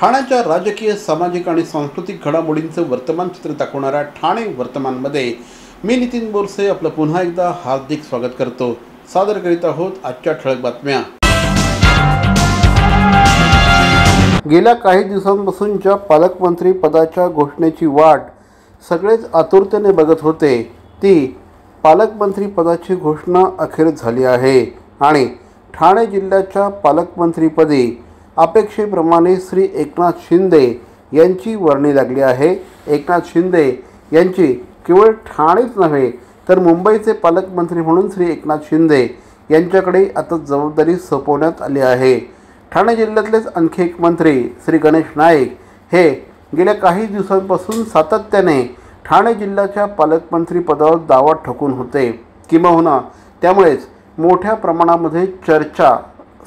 ठाण्याच्या राजकीय, सामाजिक आणि सांस्कृतिक घडामोडींचं वर्तमान चित्र दाखवणाऱ्या ठाणे वर्तमानमध्ये मी नितीन बोरसे आपलं पुन्हा एकदा हार्दिक स्वागत करतो। सादर करीत आहोत आजच्या ठळक बातम्या। गेल्या काही दिवसांपासून ज्या पालकमंत्री पदाच्या घोषणेची वाट सगळेच आतुरतेने बघत होते, ती पालकमंत्री पदाची घोषणा अखेर झाली आहे आणि ठाणे जिल्ह्याच्या पालकमंत्रीपदी अपेक्षेप्रमाणे श्री एकनाथ शिंदे यांची वर्णी लागली आहे। एकनाथ शिंदे यांची केवळ ठाणेच नव्हे तर मुंबईचे पालकमंत्री म्हणून श्री एकनाथ शिंदे यांच्याकडे आता जबाबदारी सोपवण्यात आली आहे। ठाणे जिल्ह्यातलेच आणखी एक मंत्री श्री गणेश नाईक हे गेल्या काही दिवसांपासून सातत्याने ठाणे जिल्ह्याच्या पालकमंत्री पदावर दावा ठोकून होते, किंबहुना त्यामुळेच मोठ्या प्रमाणामध्ये चर्चा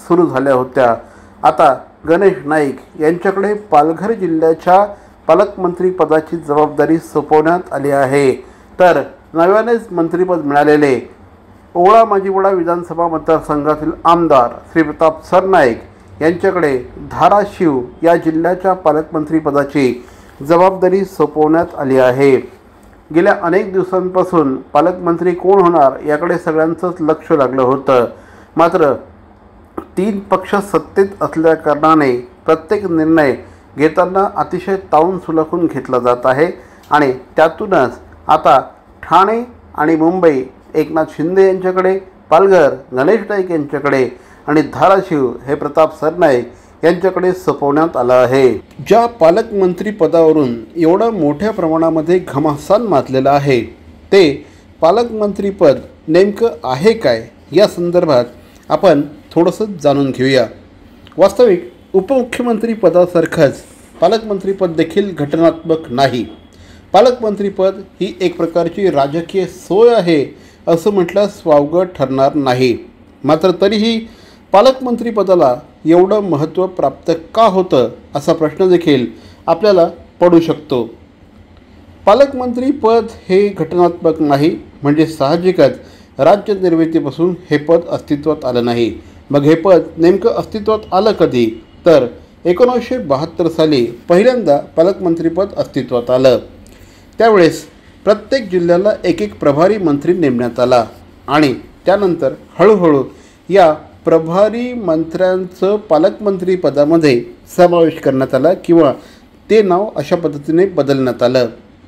सुरू झाल्या होत्या। आता गणेश नाईक यांच्याकडे पालघर जिल्ह्याच्या पालकमंत्री पदाची जबाबदारी सोपवण्यात आली आहे। तर नव्यानेच मंत्रिपद मिळालेले ओळा माजिवडा विधानसभा मतदारसंघातील आमदार श्री प्रताप सरनाईक यांच्याकडे धाराशिव या जिल्ह्याच्या पालकमंत्री पदाची जबाबदारी सोपवण्यात आली आहे। गेल्या अनेक दिवसांपासून पालकमंत्री कोण होणार याकडे सगळ्यांचंच लक्ष लागलं होतं, मात्र तीन पक्ष सत्तेत असल्या कारणाने प्रत्येक निर्णय घेताना अतिशय ताऊन सुलखून घेतला जात आहे आणि त्यातूनच आता ठाणे आणि मुंबई एकनाथ शिंदे यांच्याकडे, पालघर गणेश नाईक यांच्याकडे आणि धाराशिव हे प्रताप सरनाईक यांच्याकडे सोपवण्यात आलं आहे। ज्या पालकमंत्री पदावरून एवढं मोठ्या प्रमाणामध्ये घमासान माजलेलं आहे, ते पालकमंत्रीपद नेमकं आहे काय या संदर्भात आपण थोडंसं जाणून घेऊया। वास्तविक उपमुख्यमंत्री पदासारखंच पालकमंत्रीपद देखील घटनात्मक नाही। पालकमंत्रीपद ही एक प्रकारची राजकीय सोय आहे असं म्हटल्यास वावगं ठरणार नाही। मात्र तरीही पालकमंत्रीपदाला एवढं महत्त्व प्राप्त का होतं असा प्रश्न देखील आपल्याला पडू शकतो। पालकमंत्री पद हे घटनात्मक नाही म्हणजे साहजिकच राज्य निर्मितीपासून हे पद अस्तित्वात आलं नाही। मग हे पद नेमकं अस्तित्वात आलं कधी? तर 1972 साली पहिल्यांदा पालकमंत्रीपद अस्तित्वात आलं। त्यावेळेस प्रत्येक जिल्ह्याला एक एक प्रभारी मंत्री नेमण्यात आला आणि त्यानंतर हळूहळू या प्रभारी मंत्र्यांचं पालकमंत्री पदामध्ये समावेश करण्यात आला किंवा ते नाव अशा पद्धतीने बदलण्यात आलं।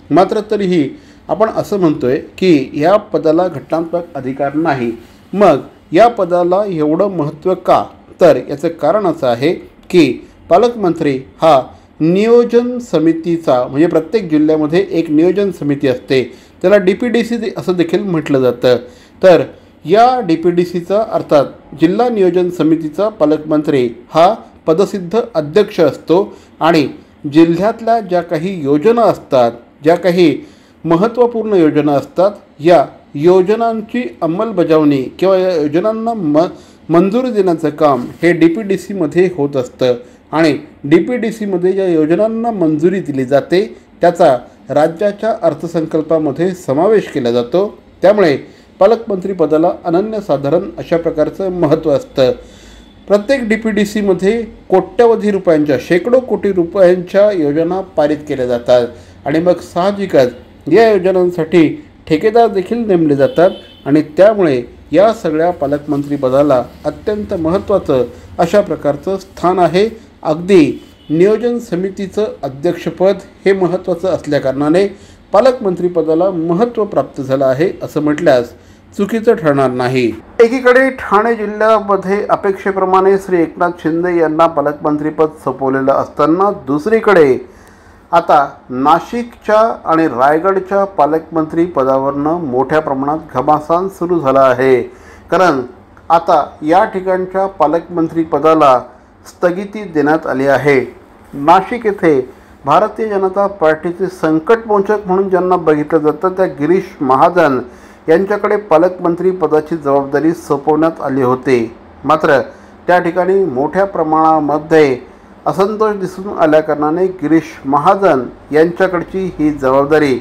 मात्र तरीही आपण असं म्हणतोय की या पदाला घटनात्मक अधिकार नाही। मग या पदाला एवढं महत्त्व का? तर याचं कारण असं आहे की पालकमंत्री हा नियोजन समितीचा म्हणजे प्रत्येक जिल्ह्यामध्ये एक नियोजन समिती असते, त्याला DPDC असं देखील म्हटलं जातं। तर या DPDCचा अर्थात जिल्हा नियोजन समितीचा पालकमंत्री हा पदसिद्ध अध्यक्ष असतो आणि जिल्ह्यातल्या ज्या काही योजना असतात, ज्या काही महत्त्वपूर्ण योजना असतात, या योजनांची अंमलबजावणी किंवा या योजनांना मंजुरी देण्याचं काम हे DPDCमध्ये होत असतं आणि DPDCमध्ये ज्या योजनांना मंजुरी दिली जाते त्याचा राज्याच्या अर्थसंकल्पामध्ये समावेश केला जातो। त्यामुळे पालकमंत्री पदाला अनन्यसाधारण अशा प्रकारचं महत्त्व असतं। प्रत्येक DPDCमध्ये कोट्यवधी रुपयांच्या, शेकडो कोटी रुपयांच्या योजना पारित केल्या जातात आणि मग साहजिकच या योजनांसाठी ठेकेदार देखील नेमले जातात आणि त्यामुळे या सगळ्या पालकमंत्री पदाला अत्यंत महत्त्वाचं अशा प्रकारचं स्थान आहे। अगदी नियोजन समितीचं अध्यक्षपद हे महत्त्वाचं असल्याकारणाने पालकमंत्री पदाला महत्त्व प्राप्त झालं आहे असं म्हटल्यास चुकीचं ठरणार नाही। एकीकडे ठाणे जिल्ह्यामध्ये अपेक्षेप्रमाणे श्री एकनाथ शिंदे यांना पालकमंत्रीपद सोपवलेलं असताना दुसरीकडे आता नाशिकच्या आणि रायगडच्या पालकमंत्री पदावरनं मोठ्या प्रमाणात घमासान सुरू झाला आहे। कारण आता या ठिकाणच्या पालकमंत्री पदाला स्थगिती देण्यात आली आहे। नाशिक येथे भारतीय जनता पार्टीचे संकटमोचक म्हणून ज्यांना बघितलं जातं त्या गिरीश महाजन यांच्याकडे पालकमंत्री पदाची जबाबदारी सोपवण्यात आली होती। मात्र त्या ठिकाणी मोठ्या प्रमाणामध्ये असंतोष दिसून आल्याकारणाने गिरीश महाजन यांच्याकडची ही जबाबदारी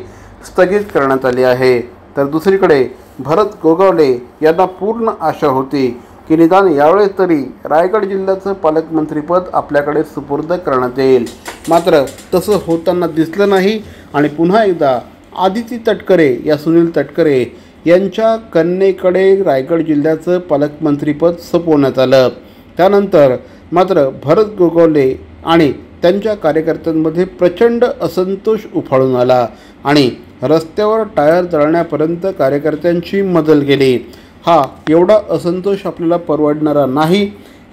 स्थगित करण्यात आली आहे। तर दुसरीकडे भरत गोगावले यांना पूर्ण आशा होती की निदान यावेळेस तरी रायगड जिल्ह्याचं पालकमंत्रीपद आपल्याकडे सुपूर्द करण्यात येईल. मात्र तसं होताना दिसलं नाही आणि पुन्हा एकदा आदिती तटकरे या सुनील तटकरे यांच्या कन्येकडे रायगड जिल्ह्याचं पालकमंत्रीपद सोपवण्यात आलं. त्यानंतर मात्र भरत गोगावले आणि त्यांच्या कार्यकर्त्यांमध्ये प्रचंड असंतोष उफाळून आला आणि रस्त्यावर टायर जळण्यापर्यंत कार्यकर्त्यांची मदल गेली. हा एवढा असंतोष आपल्याला परवडणारा नाही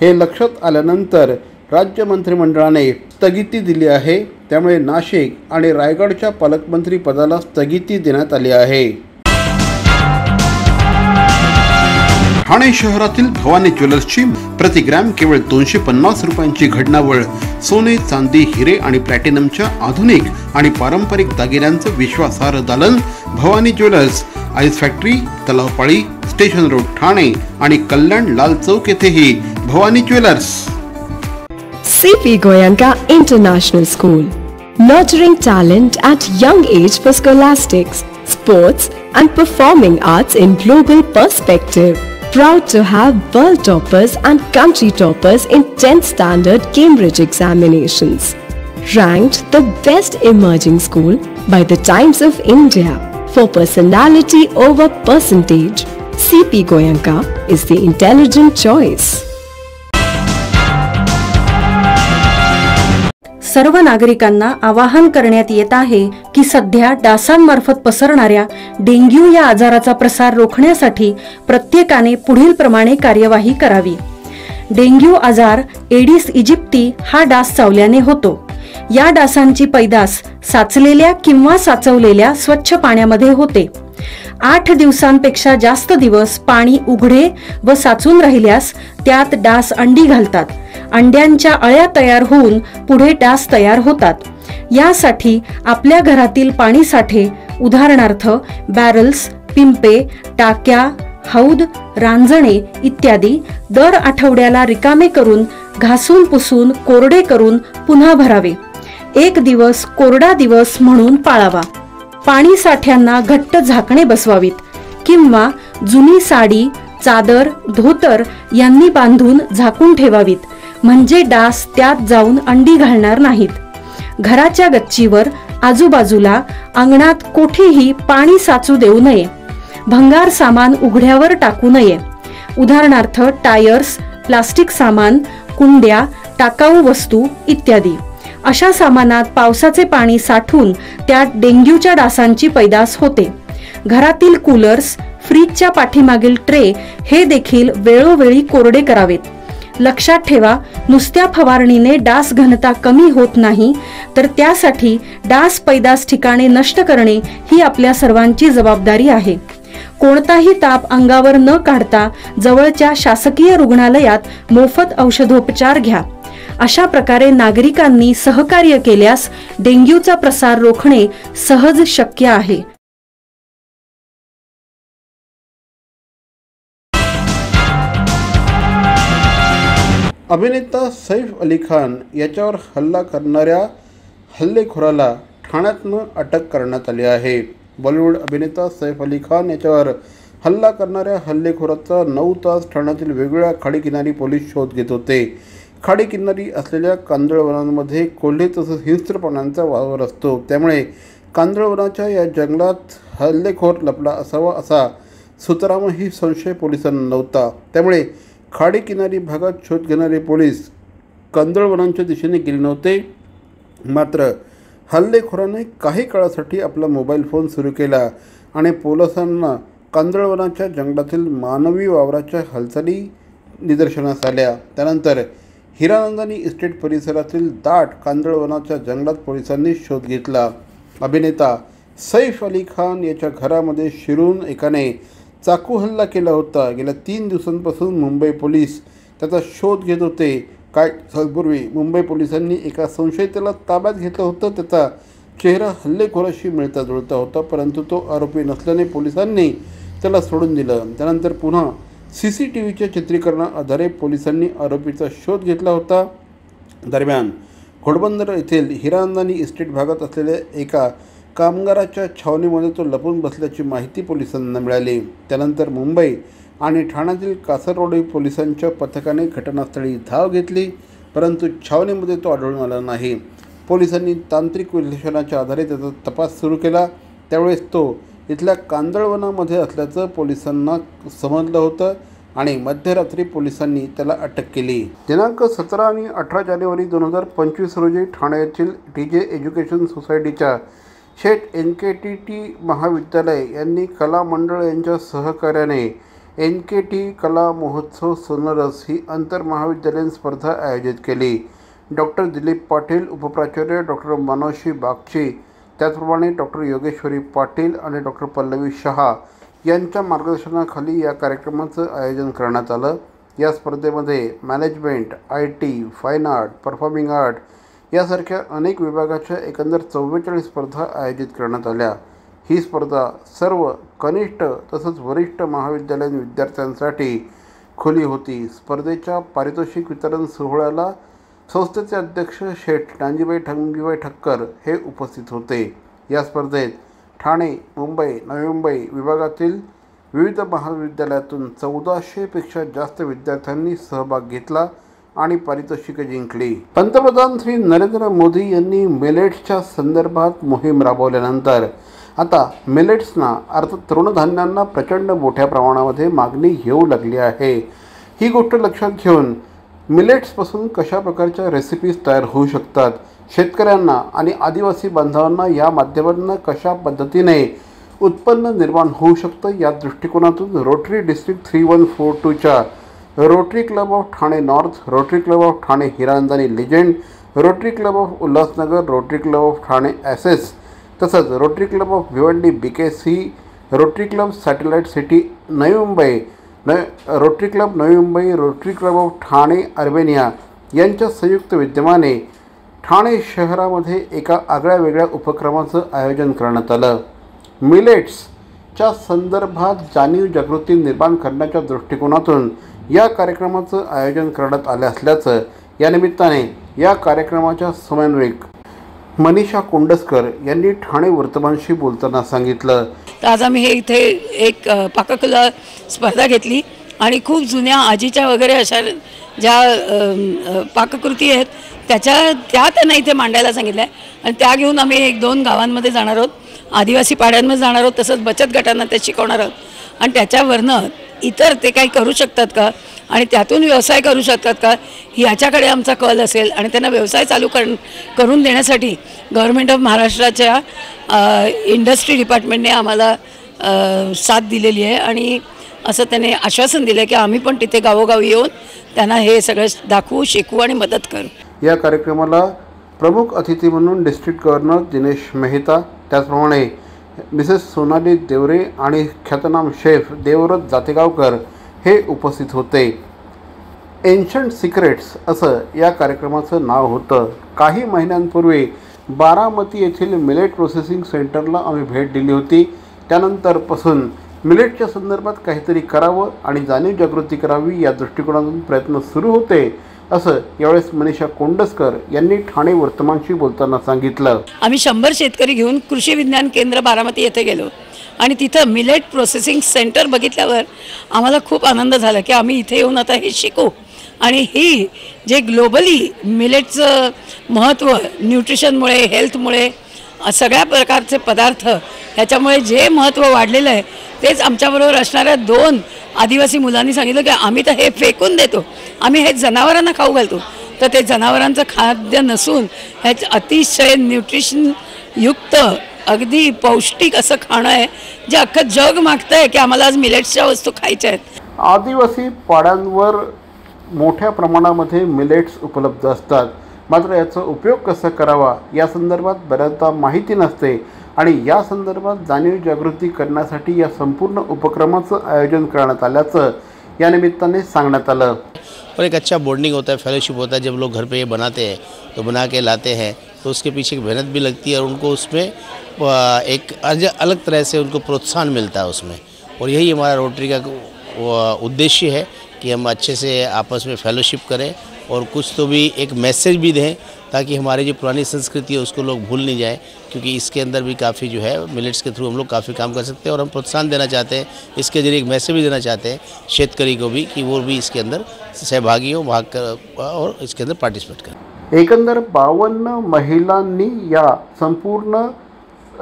हे लक्षात आल्यानंतर राज्य मंत्रिमंडळाने स्थगिती दिली आहे. त्यामुळे नाशिक आणि रायगडच्या पालकमंत्री पदाला स्थगिती देण्यात आली आहे. ठाणे शहरातील भवानी ज्वेलर्सची प्रति ग्रॅम केवळ 250 रुपयांची घडणावळ सोने, चांदी, हिरे आणि प्लॅटिनमच्या आधुनिक आणि पारंपरिक दागिन्यांचं विश्वासार्ह दालन Bhavani jewellers, ice factory, Talao Pali, station road, Thane आणि कल्याण लाल चौक येथेही Bhavani jewellers. CP Goenka International School, nurturing talent at young age for scholastics, sports and performing arts in global perspective. Proud to have world toppers and country toppers in 10th standard Cambridge examinations. Ranked the best emerging school by the Times of India for personality over percentage. CP Goenka is the intelligent choice. सर्व नागरिकांना आवाहन करण्यात येत आहे की सध्या डासांमार्फत पसरणाऱ्या dengue या आजाराचा प्रसार रोखण्यासाठी प्रत्येकाने पुढील प्रमाणे कार्यवाही करावी. डेंग्यू आजार एडिस इजिप्ती हा डास चावल्याने होतो. या डासांची पैदास साचलेल्या किंवा साचवलेल्या स्वच्छ पाण्यामध्ये होते. 8 दिवसांपेक्षा जास्त दिवस पाणी उघडे व साचून राहिल्यास त्यात डास अंडी घालतात. अंड्यांच्या अळ्या तयार होऊन पुढे डास तयार होतात. यासाठी आपल्या घरातील पाणी साठे उदाहरणार्थ बॅरल्स, पिंपे, टाक्या, हौद, रांजणे इत्यादी दर आठवड्याला रिकामे करून घासून पुसून कोरडे करून पुन्हा भरावे. 1 दिवस कोरडा दिवस म्हणून पाळावा. पाणी साठ्यांना घट्ट झाकणे बसवावीत किंवा जुनी साडी, चादर, धोतर यांनी बांधून झाकून ठेवावीत, म्हणजे डास त्यात जाऊन अंडी घालणार नाहीत. घराच्या गच्चीवर, आजूबाजूला, अंगणात कोठेही पाणी साचू देऊ नये. भंगार सामान उघड्यावर टाकू नये. उदाहरणार्थ टायर्स, प्लास्टिक सामान, कुंड्या, टाकाऊ वस्तू इत्यादी. अशा सामानात पावसाचे पाणी साठून त्यात डेंग्यूच्या डासांची पैदास होते. घरातील कूलर्स, फ्रीजच्या पाठीमागील ट्रे हे देखील वेळोवेळी कोरडे करावेत. लक्षात ठेवा, नुसत्या फवारणीने डास घनता कमी होत नाही, तर त्यासाठी डास पैदास ठिकाणे नष्ट करणे ही आपल्या सर्वांची जबाबदारी आहे. कोणताही ताप अंगावर न काढता जवळच्या शासकीय रुग्णालयात मोफत औषधोपचार घ्या. अशा प्रकारे नागरिकांनी सहकार्य केल्यास डेंग्यूचा प्रसार रोखणे सहज शक्य आहे. अभिनेता सैफ अली खान याच्यावर हल्ला करणाऱ्या हल्लेखोराला ठाण्यातनं अटक करण्यात आली आहे. बॉलिवूड अभिनेता सैफ अली खान याच्यावर हल्ला करणाऱ्या हल्लेखोराचा 9 तास ठाण्यातील वेगवेगळ्या खाडीकिनारी पोलीस शोध घेत होते. खाडीकिनारी असलेल्या कांदळवनांमध्ये कोल्हे तसंच हिंस्त्र प्राण्यांचा वावर असतो. त्यामुळे कांदळवनाच्या या जंगलात हल्लेखोर लपला असावा असा सुतरामही संशय पोलिसांना नव्हता. त्यामुळे खाडीकिनारी भागात शोध घेणारे पोलीस कांदळवनांच्या दिशेने गेले नव्हते. मात्र हल्लेखोराने काही काळासाठी आपला मोबाईल फोन सुरू केला आणि पोलिसांना कांदळवनाच्या जंगलातील मानवी वावराच्या हालचाली निदर्शनास आल्या. त्यानंतर हिरानंदानी इस्टेट परिसरातील दाट कांदळवनाच्या जंगलात पोलिसांनी शोध घेतला. अभिनेता सैफ अली खान याच्या घरामध्ये शिरून एकाने चाकू हल्ला केला होता. गेल्या 3 दिवसांपासून मुंबई पोलीस त्याचा शोध घेत होते. काही दिवसांपूर्वी मुंबई पोलिसांनी एका संशयिताला ताब्यात घेतलं होतं. त्याचा चेहरा हल्लेखोराशी मिळता जुळता होता, परंतु तो आरोपी नसल्याने पोलिसांनी त्याला सोडून दिलं. त्यानंतर पुन्हा CCTVच्या चित्रीकरणाआधारे पोलिसांनी आरोपीचा शोध घेतला होता. दरम्यान घोडबंदर येथील हिरानंदानी इस्टेट भागात असलेल्या एका कामगाराच्या छावणीमध्ये तो लपून बसल्याची माहिती पोलिसांना मिळाली. त्यानंतर मुंबई आणि ठाण्यातील कासरवाडी पोलिसांच्या पथकाने घटनास्थळी धाव घेतली, परंतु छावणीमध्ये तो आढळून आला नाही। पोलिसांनी तांत्रिक विश्लेषणाच्या आधारे त्याचा तपास सुरू केला। त्यावेळेस तो इथल्या कांदळवनामध्ये असल्याचं पोलिसांना समजलं होतं आणि मध्यरात्री पोलिसांनी त्याला अटक केली। दिनांक 17 आणि 18 जानेवारी 2025 रोजी ठाणे येथील TJ एज्युकेशन सोसायटीच्या शेठ NKTT महाविद्यालय यांनी कला मंडळ यांच्या सहकार्याने NKT कला महोत्सव सोनरस ही आंतरमहाविद्यालयीन स्पर्धा आयोजित केली। डॉक्टर दिलीप पाटील, उपप्राचार्य डॉक्टर मनोशी बागची, त्याचप्रमाणे डॉक्टर योगेश्वरी पाटील आणि डॉक्टर पल्लवी शहा यांच्या मार्गदर्शनाखाली या कार्यक्रमाचं आयोजन करण्यात आलं। या स्पर्धेमध्ये management, IT, fine art, performing art यासारख्या अनेक विभागाच्या एकंदर 44 स्पर्धा आयोजित करण्यात आल्या। ही स्पर्धा सर्व कनिष्ठ तसंच वरिष्ठ महाविद्यालयीन विद्यार्थ्यांसाठी खुली होती। स्पर्धेच्या पारितोषिक वितरण सोहळ्याला संस्थेचे अध्यक्ष शेठ नानजीभाई ठक्कर हे उपस्थित होते। या स्पर्धेत ठाणे, मुंबई, नवी मुंबई विभागातील विविध महाविद्यालयातून 1400 पेक्षा जास्त विद्यार्थ्यांनी सहभाग घेतला आणि पारितोषिके जिंकली। पंतप्रधान श्री नरेंद्र मोदी यांनी मिलेट्सच्या संदर्भात मोहीम राबवल्यानंतर आता मिलेट्सना अर्थात तृणधान्यांना प्रचंड मोठ्या प्रमाणामध्ये मागणी येऊ लागली आहे। ही गोष्ट लक्षात घेऊन मिलेट्सपासून कशा प्रकारच्या रेसिपीज तयार होऊ शकतात, शेतकऱ्यांना आणि आदिवासी बांधवांना या माध्यमातून कशा पद्धतीने उत्पन्न निर्माण होऊ शकतं, या दृष्टिकोनातून रोटरी डिस्ट्रिक्ट 3142च्या rotary club of Thane north, rotary club of Thane हिरांजनी legend, rotary club of Ulhasnagar, rotary club of Thane SS, तसंच rotary club of Bhiwandi BKC, rotary club satellite city Navi Mumbai, rotary club Navi Mumbai, rotary club of Thane Urbania यांच्या संयुक्त विद्यमाने ठाणे शहरामध्ये एका आगळ्या वेगळ्या उपक्रमाचं आयोजन करण्यात आलं। मिलेट्सच्या संदर्भात जाणीव जागृती निर्माण करण्याच्या दृष्टिकोनातून या कार्यक्रमाचं आयोजन करण्यात आलं असल्याचं या निमित्ताने या कार्यक्रमाच्या समन्वयक मनीषा कोंडस्कर यांनी ठाणे वर्तमानशी बोलताना सांगितलं। तर आज आम्ही इथे एक पाककला स्पर्धा घेतली आणि खूप जुन्या आजीच्या वगैरे अशा ज्या पाककृती आहेत त्या त्यांना इथे मांडायला सांगितलं आहे आणि त्या घेऊन आम्ही 1-2 गावांमध्ये जाणार आहोत, आदिवासी पाड्यांमध्ये जाणार आहोत, तसंच बचत गटांना ते शिकवणार आहोत आणि त्याच्यावरनं इतर ते काही करू शकतात का आणि त्यातून व्यवसाय करू शकतात का याच्याकडे आमचा कल असेल आणि त्यांना व्यवसाय चालू करून देण्यासाठी गव्हर्नमेंट ऑफ महाराष्ट्राच्या इंडस्ट्री डिपार्टमेंटने आम्हाला साथ दिलेली आहे आणि असं त्याने आश्वासन दिलं की आम्ही पण तिथे गावोगावी येऊन त्यांना हे सगळं दाखवू, शिकवू आणि मदत करू। या कार्यक्रमाला प्रमुख अतिथी म्हणून डिस्ट्रिक्ट गव्हर्नर दिनेश मेहता, त्याचप्रमाणे मिसेस सोनाली देवरे आणि ख्यातनाम शेफ देवव्रत जातेगावकर हे उपस्थित होते। एन्शंट सिक्रेट्स असं या कार्यक्रमाचं नाव होतं। काही महिन्यांपूर्वी बारामती येथील मिलेट प्रोसेसिंग सेंटरला आम्ही भेट दिली होती। त्यानंतरपासून मिलेटच्या संदर्भात काहीतरी करावं आणि जाणीव जागृती करावी या दृष्टिकोनातून प्रयत्न सुरू होते, असं यावेळेस मनीषा कोंडस्कर यांनी ठाणे वर्तमानशी बोलताना सांगितलं। आम्ही 100 शेतकरी घेऊन कृषी विज्ञान केंद्र बारामती येथे गेलो आणि तिथं मिलेट प्रोसेसिंग सेंटर बघितल्यावर आम्हाला खूप आनंद झाला की आम्ही इथे येऊन आता हे शिकू आणि ही जे ग्लोबली मिलेटचं महत्त्व न्यूट्रिशनमुळे, हेल्थमुळे, सगळ्या प्रकारचे पदार्थ ह्याच्यामुळे जे महत्त्व वाढलेलं आहे तेच आमच्याबरोबर असणाऱ्या 2 आदिवासी मुलांनी सांगितलं की आम्ही तर हे फेकून देतो, आम्ही हे जनावरांना खाऊ घालतो, तर ते जनावरांचं खाद्य नसून ह्याचं अतिशय न्यूट्रिशनयुक्त अगदी पौष्टिक असं खाणं आहे जे अख्खं जग मागतं आहे की आम्हाला आज मिलेट्सच्या वस्तू खायच्या आहेत। आदिवासी पाड्यांवर मोठ्या प्रमाणामध्ये मिलेट्स उपलब्ध असतात, मात्र याचा उपयोग कसा करावा या संदर्भात बऱ्याचदा माहिती नसते आणि या संदर्भात जाणीव जागृती करण्यासाठी या संपूर्ण उपक्रमाचं आयोजन करण्यात आल्याचं या निमित्ताने सांगण्यात आलं। और एक अच्छा बॉन्डिंग होता है, फेलोशिप होता है। जब लोग घर पे ये बनाते हैं तो बना के लाते हैं तो उसके पीछे एक मेहनत भी लगती है और उनको उसमें एक अलग तरह से उनको प्रोत्साहन मिलता है उसमें। और यही हमारा रोटरी का उद्देश्य है कि हम अच्छे से आपस में फेलोशिप करें और कुछ तो भी एक मैसेज भी दें ताकि हमारी जो पुरानी संस्कृति है उसको लोग भूल नहीं जाए, क्योंकि इसके अंदर भी काफ़ी जो है मिलेट्स के थ्रू हम लोग काफ़ी काम कर सकते हैं। और हम प्रोत्साहन देना चाहते हैं, इसके जरिए एक मैसेज भी देना चाहते हैं शेतकरी को भी कि वो भी इसके अंदर सहभागी हो, भाग कर और इसके अंदर पार्टिसिपेट करें। एकंदर 52 महिलांनी या संपूर्ण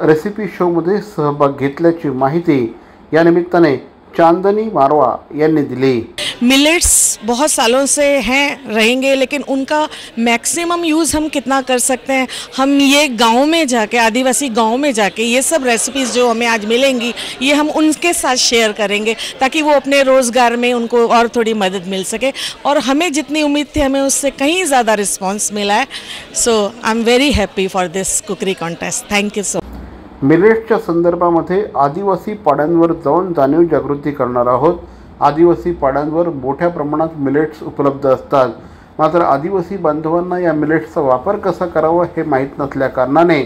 रेसिपी शोमध्ये सहभाग घेतल्याची माहिती या निमित्ताने चांदनी मारवा यांनी दिली। मिलेट्स बहुत सालों से हैं, रहेंगे, लेकिन उनका मैक्सिमम यूज़ हम कितना कर सकते हैं, हम ये गांव में जाके, आदिवासी गांव में जाके ये सब रेसिपीज़ जो हमें आज मिलेंगी ये हम उनके साथ शेयर करेंगे ताकि वो अपने रोज़गार में उनको और थोड़ी मदद मिल सके। और हमें जितनी उम्मीद थी हमें उससे कहीं ज़्यादा रिस्पॉन्स मिला है। So I am very happy for this cookery contest. Thank you so much. मिलेट्सच्या संदर्भामध्ये आदिवासी पाड्यांवर जाऊन जाणीव जागृती करणार आहोत। आदिवासी पाड्यांवर मोठ्या प्रमाणात मिलेट्स उपलब्ध असतात, मात्र आदिवासी बांधवांना या मिलेट्सचा वापर कसा करावा हे माहीत नसल्याकारणाने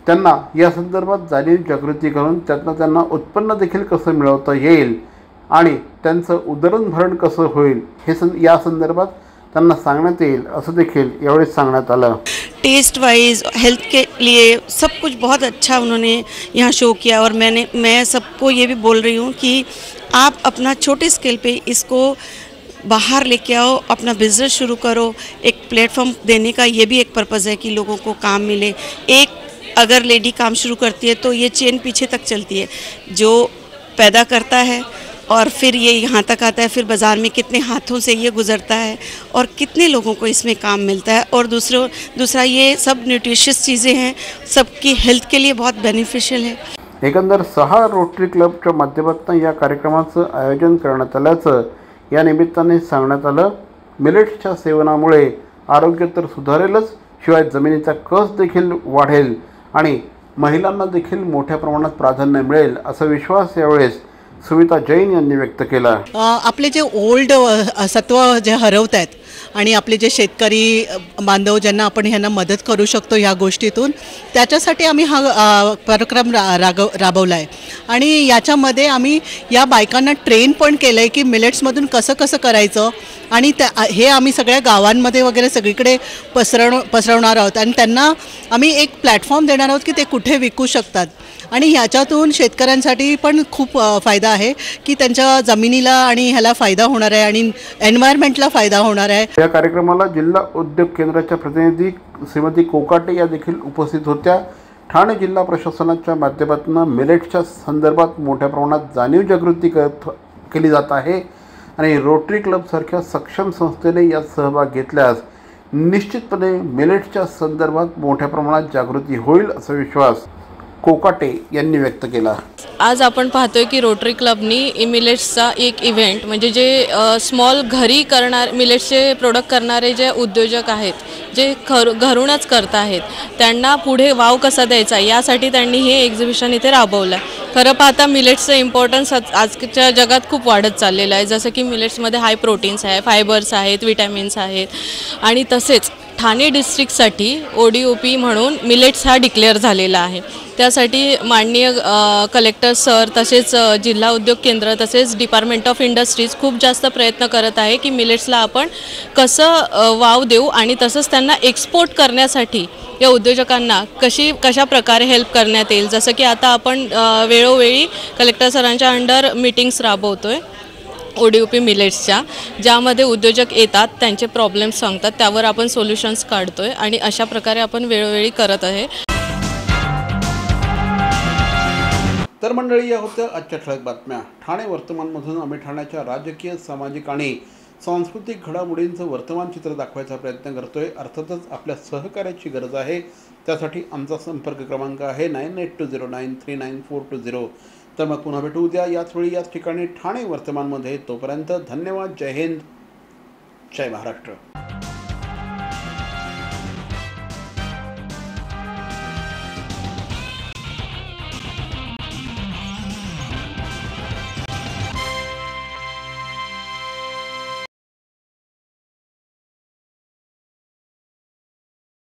त्यांना या संदर्भात जाणीव जागृती करून त्यातनं त्यांना उत्पन्न देखील कसं मिळवता येईल आणि त्यांचं उदरनिर्वाह कसं होईल हे या संदर्भात त्यांना सांगण्यात येईल असं देखील यावेळी सांगण्यात आलं। टेस्ट वाइज, हेल्थ के लिए सब कुछ बहुत अच्छा उन्होंने यहाँ शो किया। और मैं सबको ये भी बोल रही हूँ कि आप अपना छोटे स्केल पे इसको बाहर लेके आओ, अपना बिजनेस शुरू करो। एक प्लेटफॉर्म देने का ये भी एक पर्पज़ है कि लोगों को काम मिले। एक अगर लेडी काम शुरू करती है तो ये चेन पीछे तक चलती है, जो पैदा करता है और फिर ये यहाँ तक आता है, फिर बाज़ार में कितने हाथों से ये गुज़रता है और कितने लोगों को इसमें काम मिलता है। और दूसरा ये सब न्यूट्रिशियस चीज़ें हैं, सबकी हेल्थ के लिए बहुत बेनिफिशियल है। एकंदर 6 रोटरी क्लबच्या माध्यमातून या कार्यक्रमाचं आयोजन करण्यात आल्याचं या निमित्ताने सांगण्यात आलं। मिलेट्सच्या सेवनामुळे आरोग्य तर सुधारेलच, शिवाय जमिनीचा कस देखील वाढेल आणि महिलांना देखील मोठ्या प्रमाणात प्राधान्य मिळेल असा विश्वास यावेळेस सुमिता जैन यांनी व्यक्त केला। आपले जे ओल्ड सत्व जे हरवत आहेत आणि आपले जे शेतकरी बांधव ज्यांना आपण ह्यांना मदत करू शकतो ह्या गोष्टीतून, त्याच्यासाठी आम्ही हा कार्यक्रम राबवला आहे। आणि याच्यामध्ये आम्ही या बायकांना ट्रेन पण केलं आहे की मिलेट्समधून कसं कसं करायचं आणि हे आम्ही सगळ्या गावांमध्ये वगैरे सगळीकडे पसरवणार आहोत आणि त्यांना आम्ही एक प्लॅटफॉर्म देणार आहोत की ते कुठे विकू शकतात। आणि ह्याच्यातून शेतकऱ्यांसाठी पण खूप फायदा आहे की त्यांच्या जमिनीला आणि ह्याला फायदा होणार आहे आणि एन्व्हायरमेंटला फायदा होणार आहे। या कार्यक्रमाला जिल्हा उद्योग केंद्राच्या प्रतिनिधी श्रीमती कोकाटे या देखील उपस्थित होत्या। ठाणे जिल्हा प्रशासनाच्या माध्यमातून मिलेट्सच्या संदर्भात मोठ्या प्रमाणात जाणीव जागृती केली जात आहे आणि रोटरी क्लब सारख्या सक्षम संस्थेने यात सहभाग घेतल्यास निश्चितपणे मिलेट्सच्या संदर्भात मोठ्या प्रमाणात जागृती होईल असा विश्वास कोकाटे यांनी व्यक्त केला। आज आपण पाहतोय की रोटरी क्लबनी मिलेट्सचा एक इव्हेंट म्हणजे जे स्मॉल घरी मिलेट्सचे प्रोडक्ट करणारे जे उद्योजक आहेत, जे घरूनच करत आहेत, त्यांना पुढे वाव कसा द्यायचा यासाठी त्यांनी हे एक्झिबिशन इथे राबवलं आहे। खरं पाहता मिलेट्सचं इम्पॉर्टन्स आजच्या जगात खूप वाढत चाललेलं आहे, जसं की मिलेट्समध्ये हाय प्रोटीन्स आहे, फायबर्स आहेत, विटॅमिन्स आहेत आणि तसेच ठाणे डिस्ट्रिक्टसाठी ODOP म्हणून मिलेट्स हा डिक्लेअर झालेला आहे। त्यासाठी माननीय कलेक्टर सर तसेच जिल्हा उद्योग केंद्र तसेच डिपार्टमेंट ऑफ इंडस्ट्रीज खूप जास्त प्रयत्न करत आहे की मिलेट्सला आपण कसं वाव देऊ आणि तसंच त्यांना एक्सपोर्ट करण्यासाठी या उद्योजकांना कशा प्रकारे हेल्प करण्यात येईल। जसं की आता आपण वेळोवेळी कलेक्टर सरांच्या अंडर मीटिंग्स राबवतोय ODOP मिलेट्सच्या, ज्यामध्ये उद्योजक येतात, त्यांचे प्रॉब्लेम्स सांगतात, त्यावर आपण सोल्युशन्स काढतोय आणि अशा प्रकारे आपण वेळोवेळी करत आहे। तर मंडळी, या होत्या आजच्या ठळक बातम्या। ठाणे वर्तमानमधून आम्ही ठाण्याच्या राजकीय, सामाजिक आणि सांस्कृतिक घडामोडींचं वर्तमान चित्र दाखवायचा प्रयत्न करतोय। अर्थातच आपल्या सहकार्याची गरज आहे, त्यासाठी आमचा संपर्क क्रमांक आहे 9820939420। तर मग पुन्हा भेटू उद्या याच वेळी याच ठिकाणी ठाणे वर्तमानमध्ये। तोपर्यंत धन्यवाद। जय हिंद, जय महाराष्ट्र।